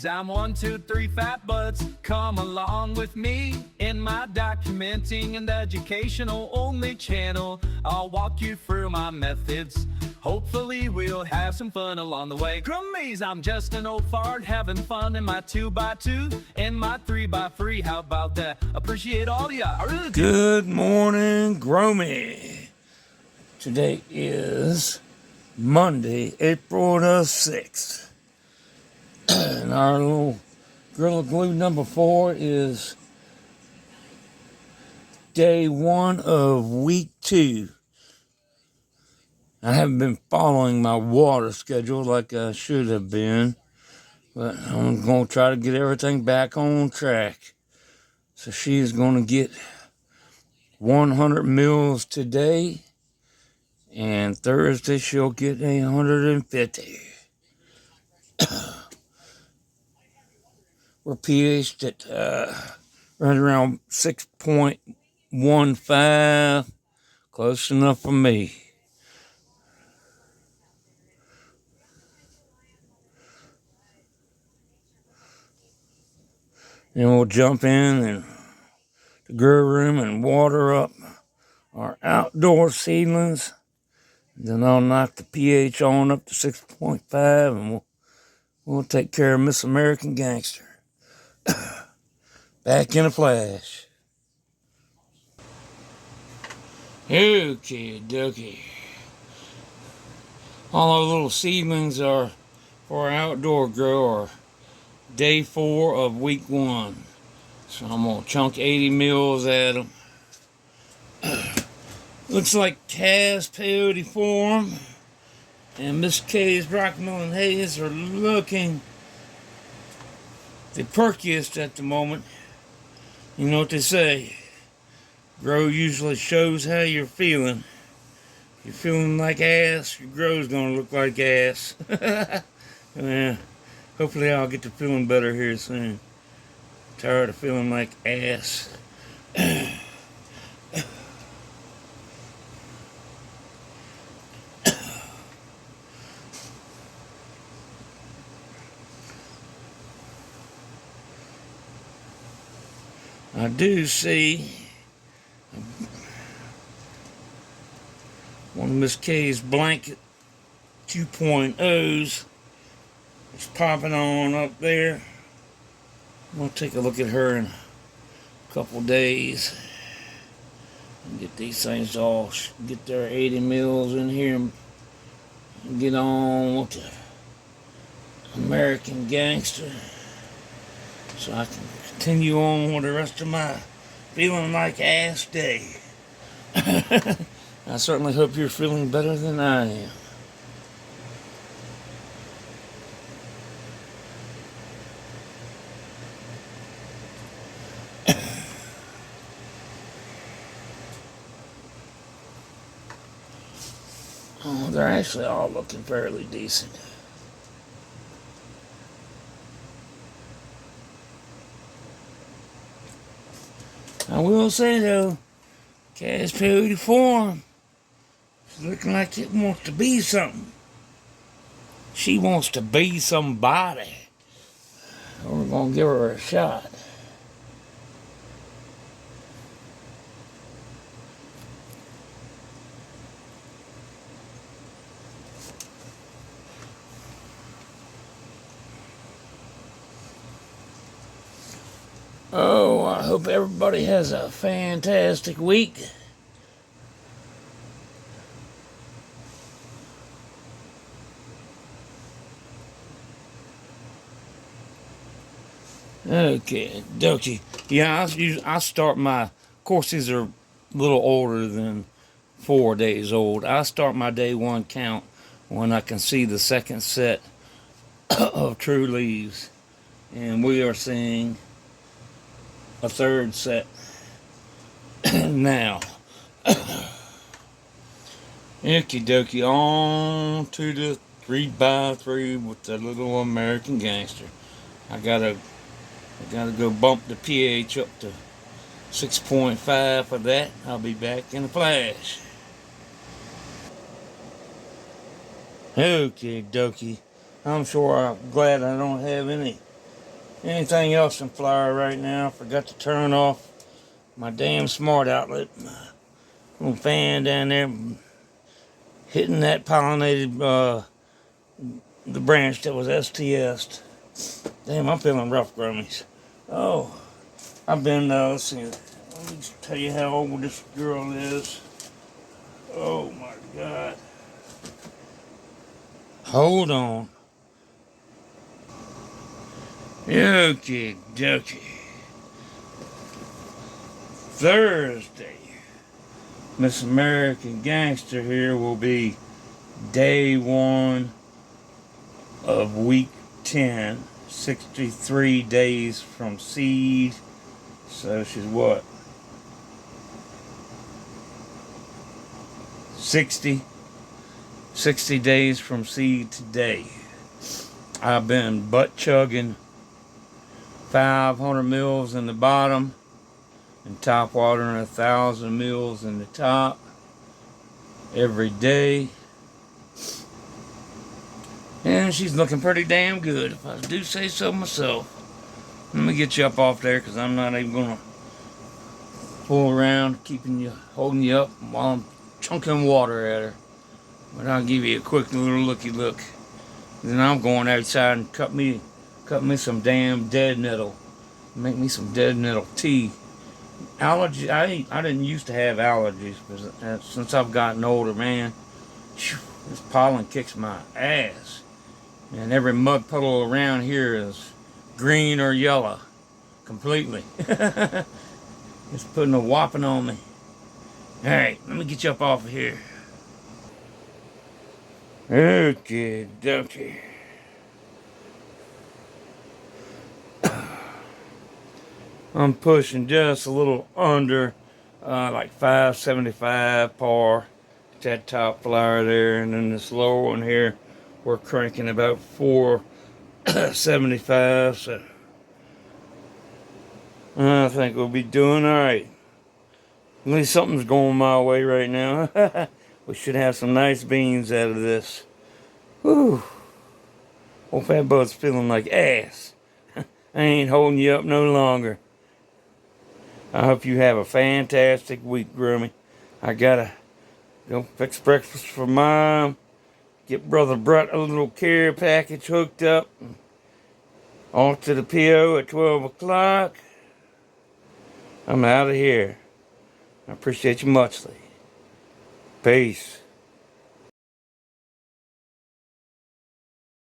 Grummies, I'm 123 Fatbuds. Come along with me in my documenting and educational only channel. I'll walk you through my methods. Hopefully we'll have some fun along the way. Grummies, I'm just an old fart having fun in my 2x2 and my 3x3. How about that? Appreciate all ya. I really do. Good morning, Grummy. Today is Monday, April the 6th. And our little Gorilla Glue number 4 is day 1 of week 2. I haven't been following my water schedule like I should have been, but I'm going to try to get everything back on track. So she is going to get 100 mils today, and Thursday she'll get 150. We're pH'd at right around 6.15, close enough for me. Then we'll jump in and the grow room and water up our outdoor seedlings. Then I'll knock the pH on up to 6.5, and we'll take care of Miss American Gangster. Back in a flash. Okay, dokie. All our little seedlings are for our outdoor grow are day 4 of week 1. So I'm gonna chunk 80 mils at them. Looks like Cass peyote form and Miss K's Rockmelon Haze are looking the perkiest at the moment. You know what they say, grow usually shows how you're feeling. If you're feeling like ass, your grow's gonna look like ass. Yeah, hopefully I'll get to feeling better here soon. Tired of feeling like ass. I do see one of Miss K's blanket 2.0s is popping on up there. I'm going to take a look at her in a couple days and get these things all, get their 80 mils in here and get on with the American Gangster so I can continue on with the rest of my feeling like ass day. I certainly hope you're feeling better than I am. Oh, they're actually all looking fairly decent. I will say though, Cass peyote form is looking like it wants to be something. She wants to be somebody. We're gonna give her a shot. Oh, I hope everybody has a fantastic week. Okay, dokie. Yeah, I start my, of course these are a little older than 4 days old. I start my day 1 count when I can see the second set of true leaves. And we are seeing a third set now. Okie dokie, on to the 3x3 with the little American Gangster. I gotta go bump the pH up to 6.5 for that. I'll be back in a flash. Okay dokie. I'm glad I don't have any anything else in flower right now. Forgot to turn off my damn smart outlet. Little fan down there hitting that pollinated the branch that was STS. Damn, I'm feeling rough, grummies. Oh, I've been, let's see, let me just tell you how old this girl is. Oh my God. Hold on. Okay, dokie. Thursday, Miss American Gangster here will be day 1 of week 10. 63 days from seed. So she's what? 60 days from seed today. I've been butt chugging 500 mils in the bottom and top watering 1,000 mils in the top every day. And she's looking pretty damn good, if I do say so myself. Let me get you up off there, because I'm not even going to fool around holding you up while I'm chunking water at her. But I'll give you a quick little looky look. Then I'm going outside and cut me some damn dead nettle. Make me some dead nettle tea. Allergy, I didn't used to have allergies, but since I've gotten older, man, this pollen kicks my ass. And every mud puddle around here is green or yellow. Completely. It's putting a whopping on me. Alright, let me get you up off of here. Okay, dokie. I'm pushing just a little under, like 575 par. That top flower there, and then this lower one here, we're cranking about 475. So I think we'll be doing all right. At least something's going my way right now. We should have some nice beans out of this. Whew. Old Fatbuds feeling like ass. I ain't holding you up no longer. I hope you have a fantastic week, Grummy. I gotta go fix breakfast for Mom. Get Brother Brett a little care package hooked up. Off to the PO at 12 o'clock. I'm out of here. I appreciate you muchly. Peace.